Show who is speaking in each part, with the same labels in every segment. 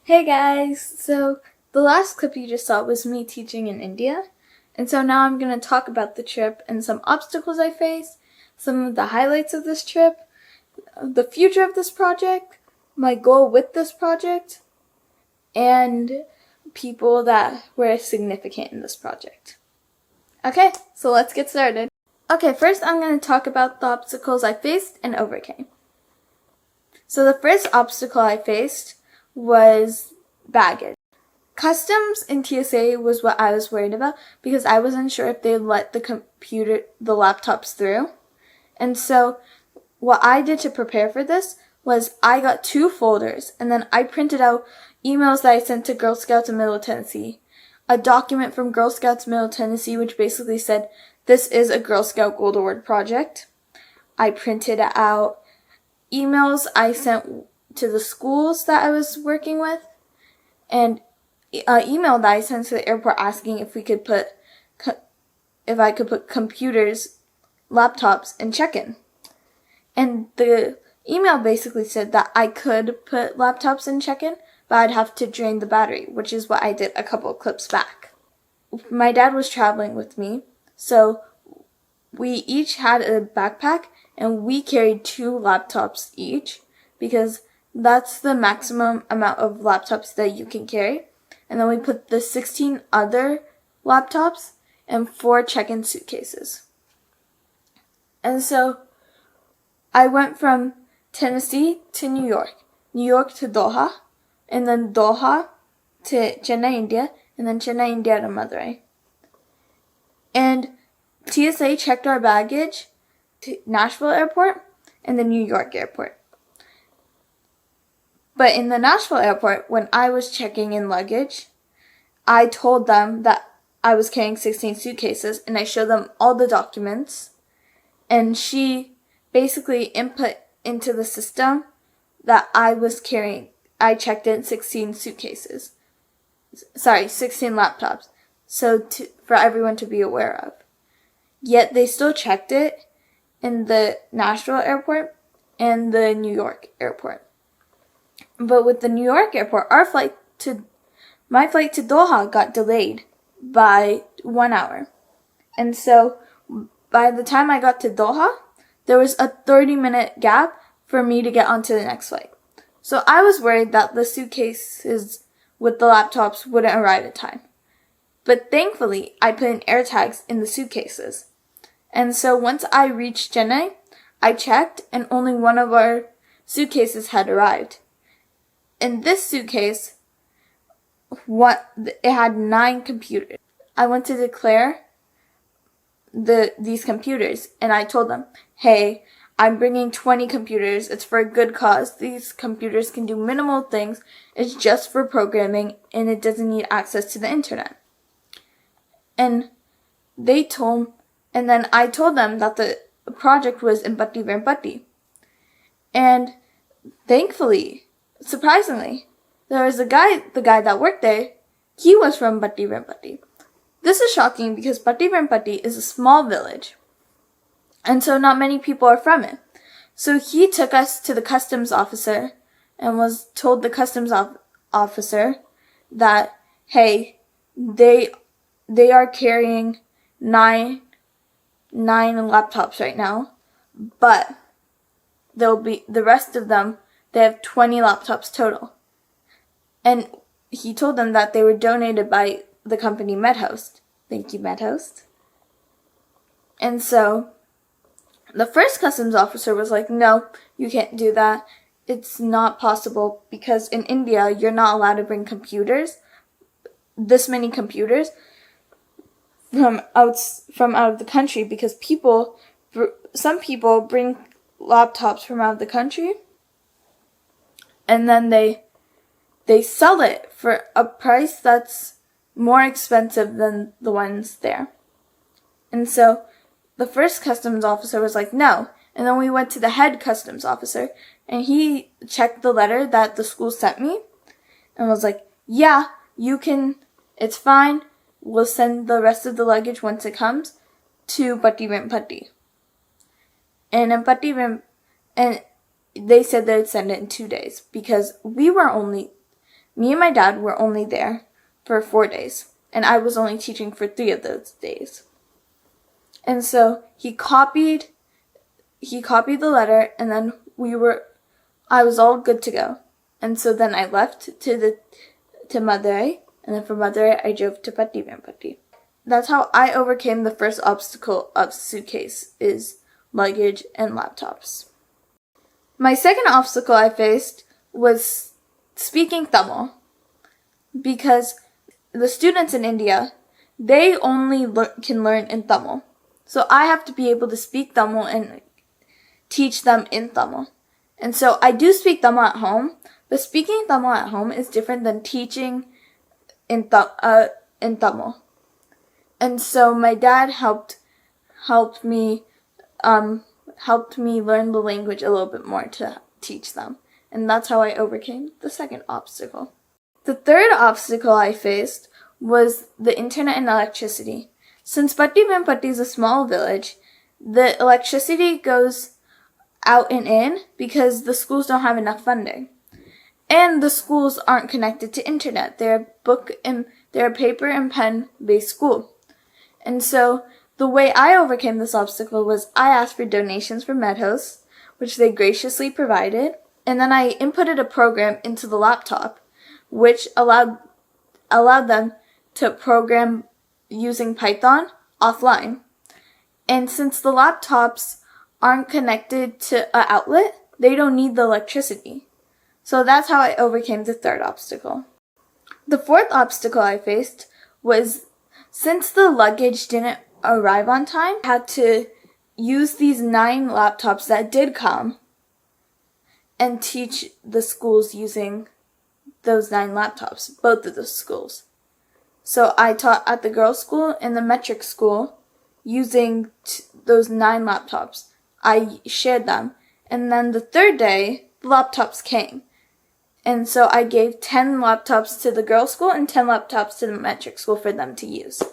Speaker 1: Hey guys! So the last clip you just saw was me teaching in India. And so now I'm going to talk about the trip and some obstacles I faced, some of the highlights of this trip, the future of this project, my goal with this project, and people that were significant in this project. Okay, so let's get started. Okay, first I'm going to talk about the obstacles I faced and overcame. So the first obstacle I faced was baggage. Customs and TSA was what I was worried about because I wasn't sure if they'd let the laptops through. And so what I did to prepare for this was I got 2 folders and then I printed out emails that I sent to Girl Scouts of Middle Tennessee, a document from Girl Scouts Middle Tennessee which basically said this is a Girl Scout Gold Award project. I printed out emails I sent to the schools that I was working with, and email that I sent to the airport asking if I could put computers, laptops in check-in. And the email basically said that I could put laptops in check-in, but I'd have to drain the battery, which is what I did a couple of clips back. My dad was traveling with me, so we each had a backpack and we carried 2 laptops each because that's the maximum amount of laptops that you can carry. And then we put the 16 other laptops in 4 check-in suitcases. And so I went from Tennessee to New York to Doha, and then Doha to Chennai, India, and then Chennai, India to Madurai. And TSA checked our baggage to Nashville Airport and the New York Airport. But in the Nashville Airport, when I was checking in luggage, I told them that I was carrying 16 suitcases and I showed them all the documents. And she basically input into the system that I checked in 16 suitcases. 16 laptops. So for everyone to be aware of. Yet they still checked it in the Nashville Airport and the New York Airport. But with the New York Airport, my flight to Doha got delayed by 1 hour. And so by the time I got to Doha, there was a 30-minute gap for me to get onto the next flight. So I was worried that the suitcases with the laptops wouldn't arrive in time. But thankfully, I put in AirTags in the suitcases. And so once I reached Chennai, I checked and only one of our suitcases had arrived. In this suitcase, it had 9 computers. I went to declare these computers and I told them, hey, I'm bringing 20 computers. It's for a good cause. These computers can do minimal things. It's just for programming and it doesn't need access to the internet. And then I told them that the project was in Patti Virpatti. And thankfully, surprisingly, there was the guy that worked there, he was from Patti Virpatti. This is shocking because Patti Virpatti is a small village. And so not many people are from it. So he took us to the customs officer and told the customs officer that, hey, they are carrying 9 laptops right now, but the rest of them, they have 20 laptops total. And he told them that they were donated by the company MedHost. Thank you, MedHost. And so the first customs officer was like, no, you can't do that. It's not possible because in India, you're not allowed to bring this many computers, from out of the country because some people bring laptops from out of the country and then they sell it for a price that's more expensive than the ones there. And so the first customs officer was like, no. And then we went to the head customs officer and he checked the letter that the school sent me and was like, yeah, you can, it's fine. We'll send the rest of the luggage once it comes to Patti Virpatti. And in Patti Virpatti, and they said they'd send it in 2 days because we were only me and my dad were only there for 4 days, and I was only teaching for 3 of those days. And so he copied the letter, and then I was all good to go. And so then I left to Madurai, and then from Madurai I drove to Patti Veerampatti. That's how I overcame the first obstacle of suitcase, is luggage and laptops. My second obstacle I faced was speaking Tamil, because the students in India, they only can learn in Tamil. So I have to be able to speak Tamil and teach them in Tamil. And so I do speak Tamil at home, but speaking Tamil at home is different than teaching in Tamil. And so my dad helped me learn the language a little bit more to teach them. And that's how I overcame the second obstacle. The third obstacle I faced was the internet and electricity. Since Patti Veerampatti is a small village, the electricity goes out and in because the schools don't have enough funding. And the schools aren't connected to internet. They're a paper and pen based school. And so the way I overcame this obstacle was I asked for donations from MedHost, which they graciously provided, and then I inputted a program into the laptop, which allowed them to program using Python offline. And since the laptops aren't connected to an outlet, they don't need the electricity. So that's how I overcame the third obstacle. The fourth obstacle I faced was, since the luggage didn't arrive on time, I had to use these 9 laptops that did come and teach the schools using those 9 laptops, both of the schools. So I taught at the girls' school and the metric school using those 9 laptops. I shared them. And then the third day, the laptops came. And so I gave 10 laptops to the girls' school and 10 laptops to the metric school for them to use.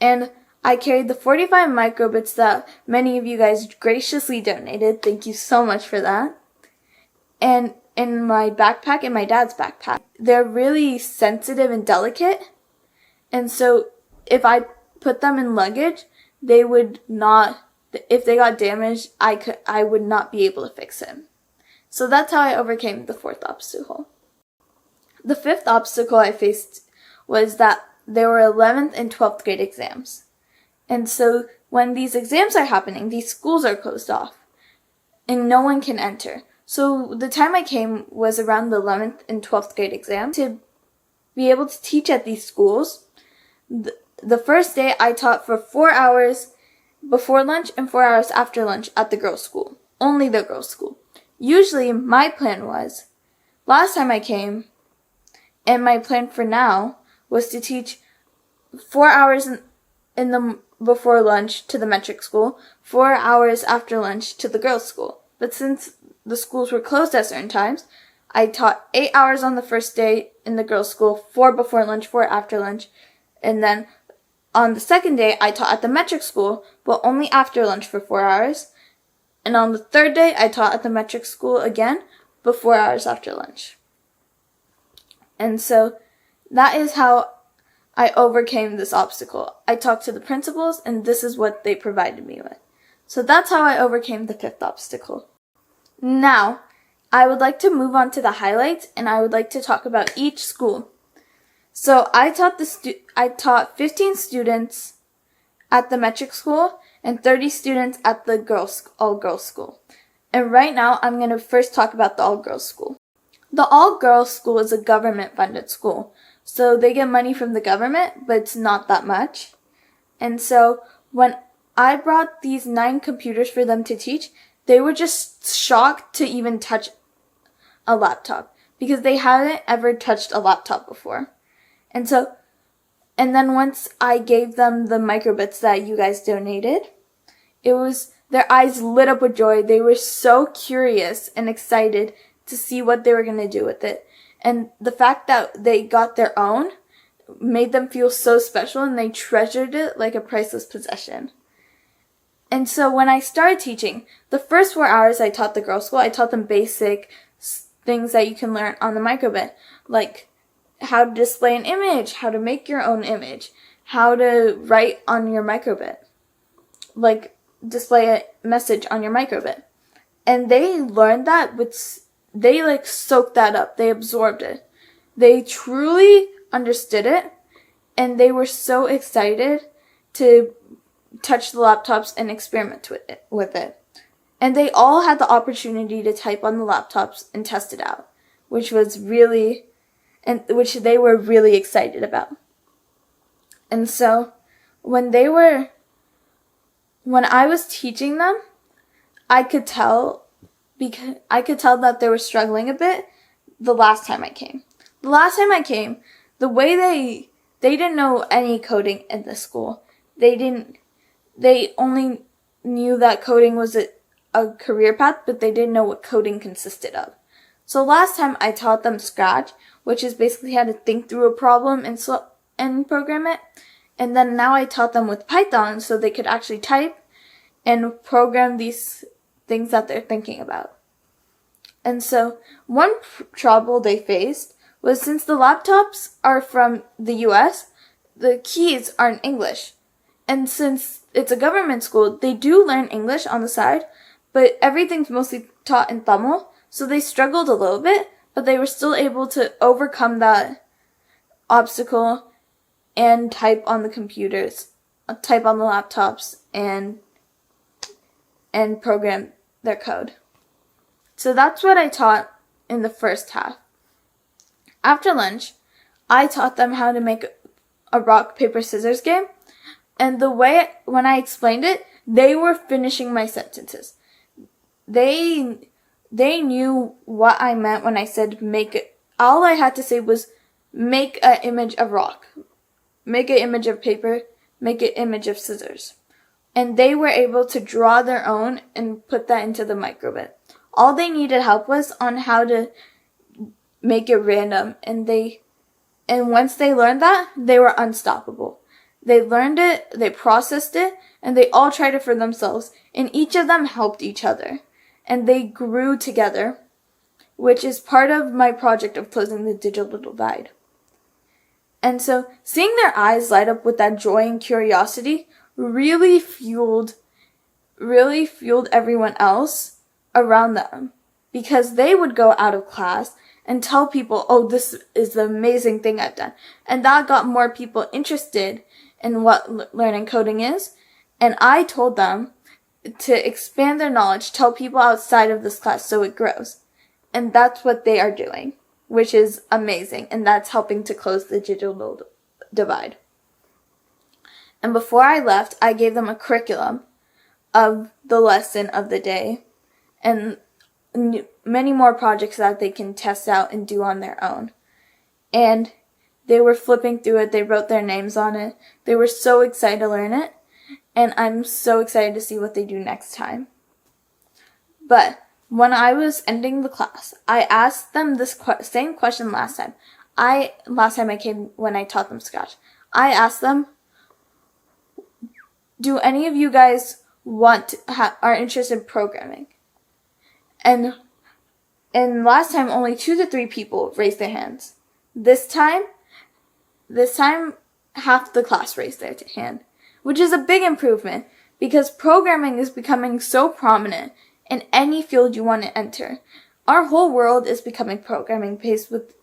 Speaker 1: And I carried the 45 microbits that many of you guys graciously donated. Thank you so much for that. And in my backpack, in my dad's backpack, they're really sensitive and delicate. And so if I put them in luggage, they would not, if they got damaged, I would not be able to fix it. So that's how I overcame the fourth obstacle. The fifth obstacle I faced was that there were 11th and 12th grade exams. And so when these exams are happening, these schools are closed off and no one can enter. So the time I came was around the 11th and 12th grade exam to be able to teach at these schools. The first day I taught for 4 hours before lunch and 4 hours after lunch at the girls' school. Only the girls' school. Usually my plan was, last time I came, and my plan for now was to teach 4 hours in the before lunch to the metric school, 4 hours after lunch to the girls' school. But since the schools were closed at certain times, I taught 8 hours on the first day in the girls' school, 4 before lunch, 4 after lunch, and then on the second day I taught at the metric school, but only after lunch for 4 hours. And on the third day I taught at the metric school again, but 4 hours after lunch. And so that is how I overcame this obstacle. I talked to the principals, and this is what they provided me with. So that's how I overcame the fifth obstacle. Now, I would like to move on to the highlights, and I would like to talk about each school. So I taught 15 students at the metric school and 30 students at the all-girls school. And right now, I'm going to first talk about the all-girls school. The all-girls school is a government-funded school. So they get money from the government, but it's not that much. And so when I brought these 9 computers for them to teach, they were just shocked to even touch a laptop because they hadn't ever touched a laptop before. And then once I gave them the microbits that you guys donated, their eyes lit up with joy. They were so curious and excited to see what they were going to do with it. And the fact that they got their own made them feel so special, and they treasured it like a priceless possession. And so when I started teaching, the first 4 hours I taught the girls' school, I taught them basic things that you can learn on the microbit, like how to display an image, how to make your own image, how to write on your microbit, like display a message on your microbit. And they learned that they like soaked that up. They absorbed it. They truly understood it, and they were so excited to touch the laptops and experiment with it. And they all had the opportunity to type on the laptops and test it out, which they were really excited about. And so when I was teaching them, I could tell that they were struggling a bit the last time I came. The last time I came, the way they didn't know any coding in the school. They only knew that coding was a career path, but they didn't know what coding consisted of. So last time I taught them Scratch, which is basically how to think through a problem and program it. And then now I taught them with Python so they could actually type and program these things that they're thinking about. And so one trouble they faced was, since the laptops are from the US, the keys are in English. And since it's a government school, they do learn English on the side, but everything's mostly taught in Tamil, so they struggled a little bit, but they were still able to overcome that obstacle and type on the computers, type on the laptops, and program their code. So that's what I taught in the first half. After lunch, I taught them how to make a rock, paper, scissors game. And when I explained it, they were finishing my sentences. They knew what I meant when I said make it. All I had to say was make an image of rock, make an image of paper, make an image of scissors. And they were able to draw their own and put that into the microbit. All they needed help was on how to make it random. And once they learned that, they were unstoppable. They learned it, they processed it, and they all tried it for themselves. And each of them helped each other. And they grew together, which is part of my project of closing the digital divide. And so seeing their eyes light up with that joy and curiosity really fueled everyone else around them, because they would go out of class and tell people, oh, this is the amazing thing I've done. And that got more people interested in what learning coding is. And I told them to expand their knowledge, tell people outside of this class so it grows. And that's what they are doing, which is amazing. And that's helping to close the digital divide. And before I left, I gave them a curriculum of the lesson of the day and many more projects that they can test out and do on their own. And they were flipping through it. They wrote their names on it. They were so excited to learn it. And I'm so excited to see what they do next time. But when I was ending the class, I asked them this same question last time. Last time I came when I taught them Scratch. I asked them, do any of you guys are interested in programming? And last time only 2 to 3 people raised their hands. This time half the class raised their hand, which is a big improvement because programming is becoming so prominent in any field you want to enter. Our whole world is becoming programming based with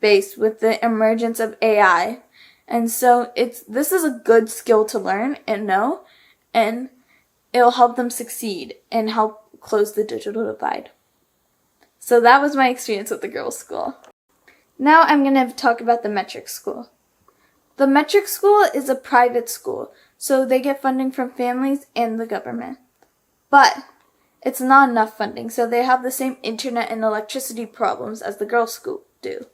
Speaker 1: the emergence of AI. And so this is a good skill to learn and know, and it'll help them succeed and help close the digital divide. So that was my experience with the girls' school. Now I'm going to talk about the metric school. The metric school is a private school, so they get funding from families and the government. But it's not enough funding, so they have the same internet and electricity problems as the girls' school do.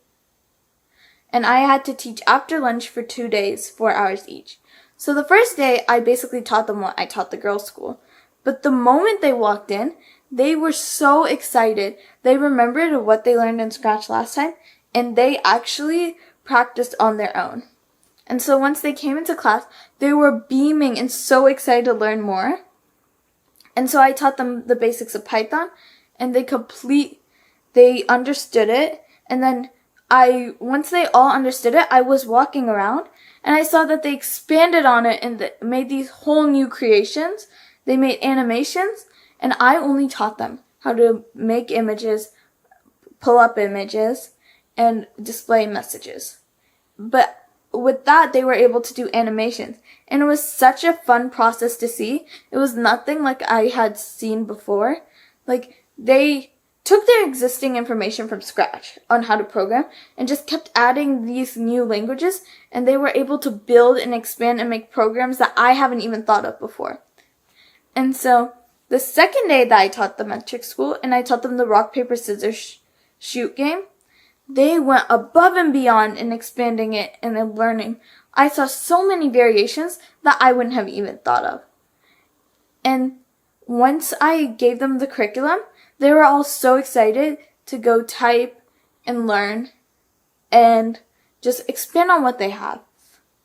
Speaker 1: And I had to teach after lunch for 2 days, 4 hours each. So the first day, I basically taught them what I taught the girls' school. But the moment they walked in, they were so excited. They remembered what they learned in Scratch last time, and they actually practiced on their own. And so once they came into class, they were beaming and so excited to learn more. And so I taught them the basics of Python, and they understood it. And then once they all understood it, I was walking around and I saw that they expanded on it and made these whole new creations. They made animations, and I only taught them how to make images, pull up images, and display messages. But with that, they were able to do animations. And it was such a fun process to see. It was nothing like I had seen before. Like, they took their existing information from scratch on how to program and just kept adding these new languages, and they were able to build and expand and make programs that I haven't even thought of before. And so the second day that I taught them at Trick School, and I taught them the rock, paper, scissors, shoot game, they went above and beyond in expanding it and in learning. I saw so many variations that I wouldn't have even thought of. And once I gave them the curriculum, they were all so excited to go type and learn and just expand on what they have.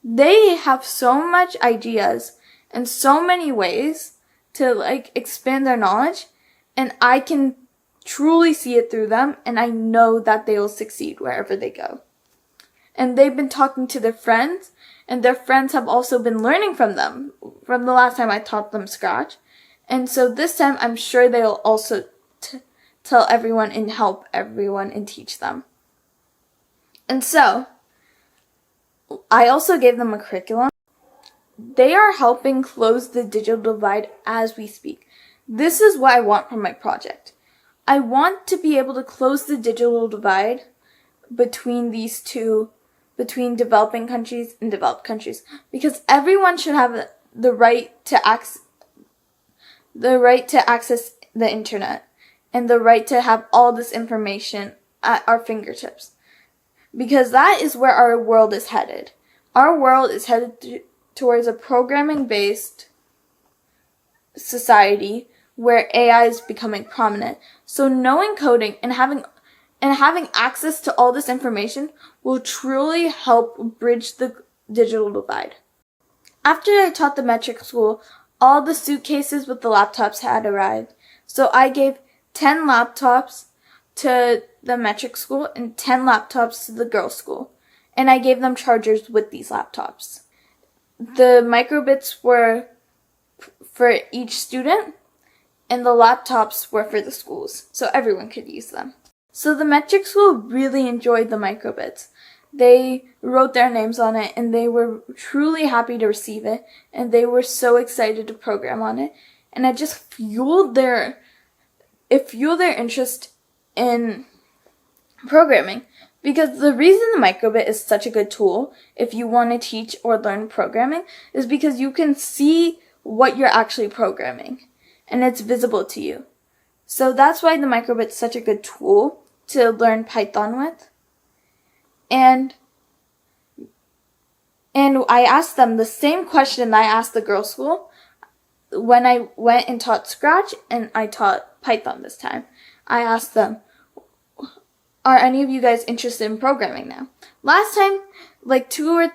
Speaker 1: They have so much ideas and so many ways to expand their knowledge, and I can truly see it through them, and I know that they will succeed wherever they go. And they've been talking to their friends, and their friends have also been learning from them from the last time I taught them Scratch. And so this time I'm sure they'll also tell everyone and help everyone and teach them. And so I also gave them a curriculum. They are helping close the digital divide as we speak. This is what I want from my project. I want to be able to close the digital divide between these two, between developing countries and developed countries, because everyone should have the right to access the internet and the right to have all this information at our fingertips, because that is where our world is headed. Our world is headed towards a programming-based society where AI is becoming prominent. So knowing coding and having access to all this information will truly help bridge the digital divide. After I taught them at Trick School, all the suitcases with the laptops had arrived. So I gave 10 laptops to the metric school and 10 laptops to the girls' school. And I gave them chargers with these laptops. The microbits were for each student, and the laptops were for the schools, so everyone could use them. So the metric school really enjoyed the microbits. They wrote their names on it, and they were truly happy to receive it, and they were so excited to program on it. And it just fueled their interest in programming. Because the reason the microbit is such a good tool, if you want to teach or learn programming, is because you can see what you're actually programming, and it's visible to you. So that's why the microbit's such a good tool to learn Python with. And I asked them the same question that I asked the girls' school when I went and taught Scratch and I taught Python this time. I asked them, are any of you guys interested in programming now? Last time, two or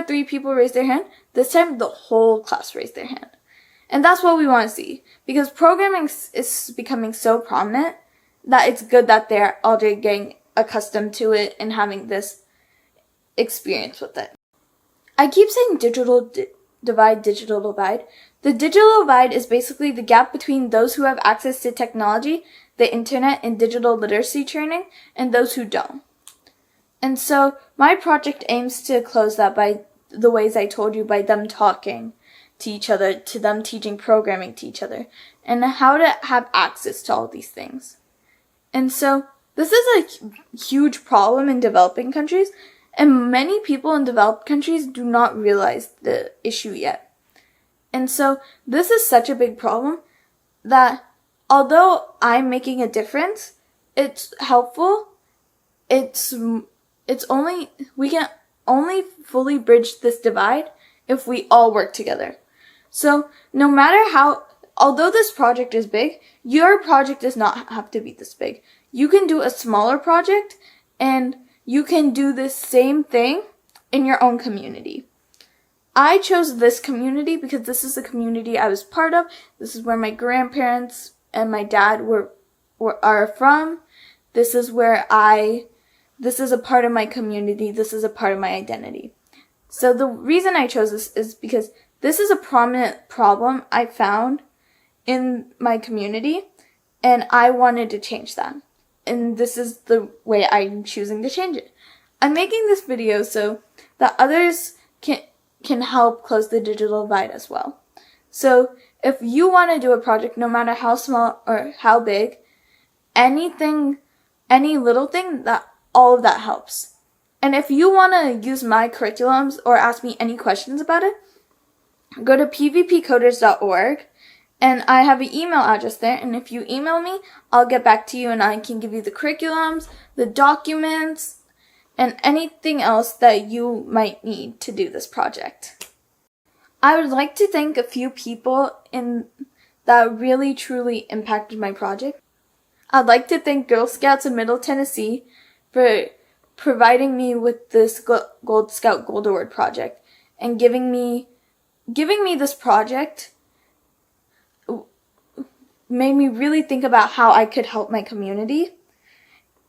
Speaker 1: three people raised their hand. This time, the whole class raised their hand. And that's what we want to see. Because programming is becoming so prominent that it's good that they're already getting accustomed to it and having this experience with it. I keep saying digital divide. The digital divide is basically the gap between those who have access to technology, the internet, and digital literacy training, and those who don't. And so my project aims to close that by the ways I told you, by them talking to each other, to them teaching programming to each other, and how to have access to all these things. And so this is a huge problem in developing countries, and many people in developed countries do not realize the issue yet. And so this is such a big problem that although I'm making a difference, it's helpful. We can only fully bridge this divide if we all work together. So no matter although this project is big, your project does not have to be this big. You can do a smaller project and you can do this same thing in your own community. I chose this community because this is the community I was part of. This is where my grandparents and my dad are from. This is where I this is a part of my community, this is a part of my identity. So the reason I chose this is because this is a prominent problem I found in my community, and I wanted to change that. And this is the way I'm choosing to change it. I'm making this video so that others can help close the digital divide as well. So if you want to do a project, no matter how small or how big, anything, any little thing, that all of that helps. And if you want to use my curriculums or ask me any questions about it, go to pvpcoders.org, and I have an email address there, and if you email me, I'll get back to you and I can give you the curriculums, the documents, and anything else that you might need to do this project. I would like to thank a few people that really truly impacted my project. I'd like to thank Girl Scouts of Middle Tennessee for providing me with this Gold Scout Gold Award project and giving me this project made me really think about how I could help my community.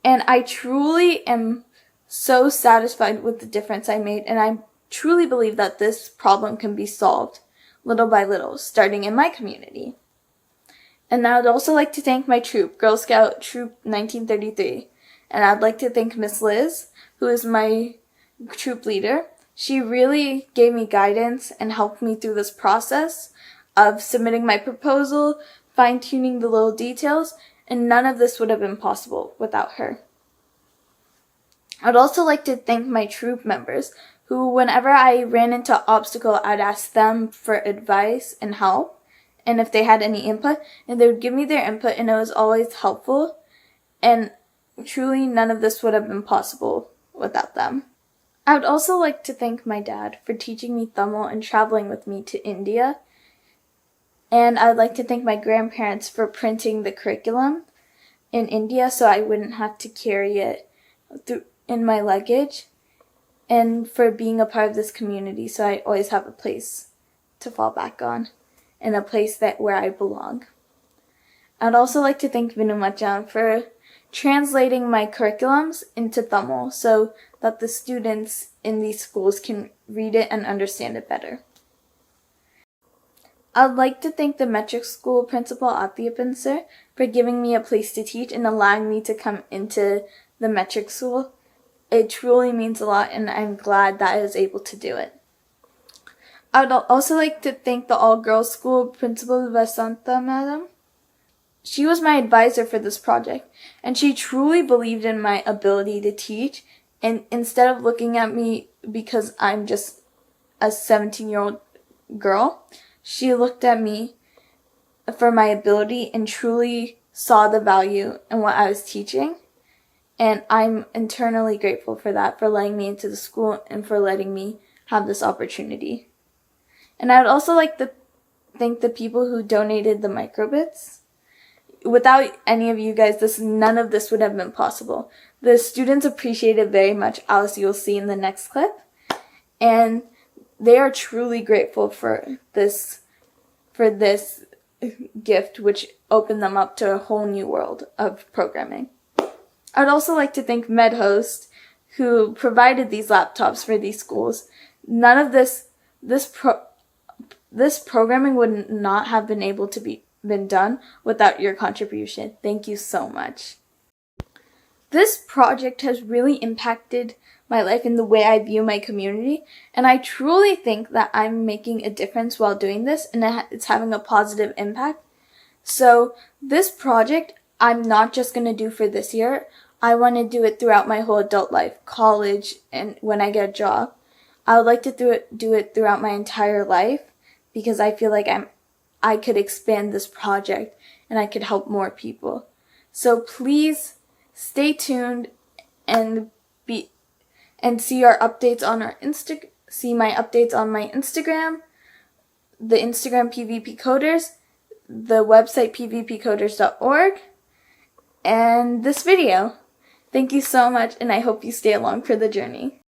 Speaker 1: And I truly am so satisfied with the difference I made, and I truly believe that this problem can be solved little by little, starting in my community. And I would also like to thank my troop, Girl Scout Troop 1933. And I'd like to thank Miss Liz, who is my troop leader. She really gave me guidance and helped me through this process of submitting my proposal, fine-tuning the little details, and none of this would have been possible without her. I'd also like to thank my troop members, who whenever I ran into an obstacle, I'd ask them for advice and help, and if they had any input, and they would give me their input, and it was always helpful, and truly none of this would have been possible without them. I would also like to thank my dad for teaching me Tamil and traveling with me to India. And I'd like to thank my grandparents for printing the curriculum in India so I wouldn't have to carry it in my luggage, and for being a part of this community so I always have a place to fall back on and a place where I belong. I'd also like to thank Vinu Machan for translating my curriculums into Tamil so that the students in these schools can read it and understand it better. I'd like to thank the metric school principal, Athiyapan sir, for giving me a place to teach and allowing me to come into the metric school. It truly means a lot, and I'm glad that I was able to do it. I would also like to thank the all-girls school principal, Vasanta madam. She was my advisor for this project, and she truly believed in my ability to teach, and instead of looking at me because I'm just a 17-year-old girl, she looked at me for my ability and truly saw the value in what I was teaching. And I'm eternally grateful for that, for letting me into the school and for letting me have this opportunity. And I would also like to thank the people who donated the microbits. Without any of you guys, none of this would have been possible. The students appreciate it very much, as you'll see in the next clip. And they are truly grateful for this gift, which opened them up to a whole new world of programming. I'd also like to thank MedHost, who provided these laptops for these schools. None of this programming would not have been able to been done without your contribution. Thank you so much. This project has really impacted my life in the way I view my community, and I truly think that I'm making a difference while doing this, and it's having a positive impact. So this project, I'm not just going to do for this year. I want to do it throughout my whole adult life, college, and when I get a job. I would like to do it throughout my entire life, because I feel like I could expand this project and I could help more people. So please stay tuned and see our updates on see my updates on my Instagram, the Instagram PvP Coders, the website pvpcoders.org, and this video. Thank you so much, and I hope you stay along for the journey.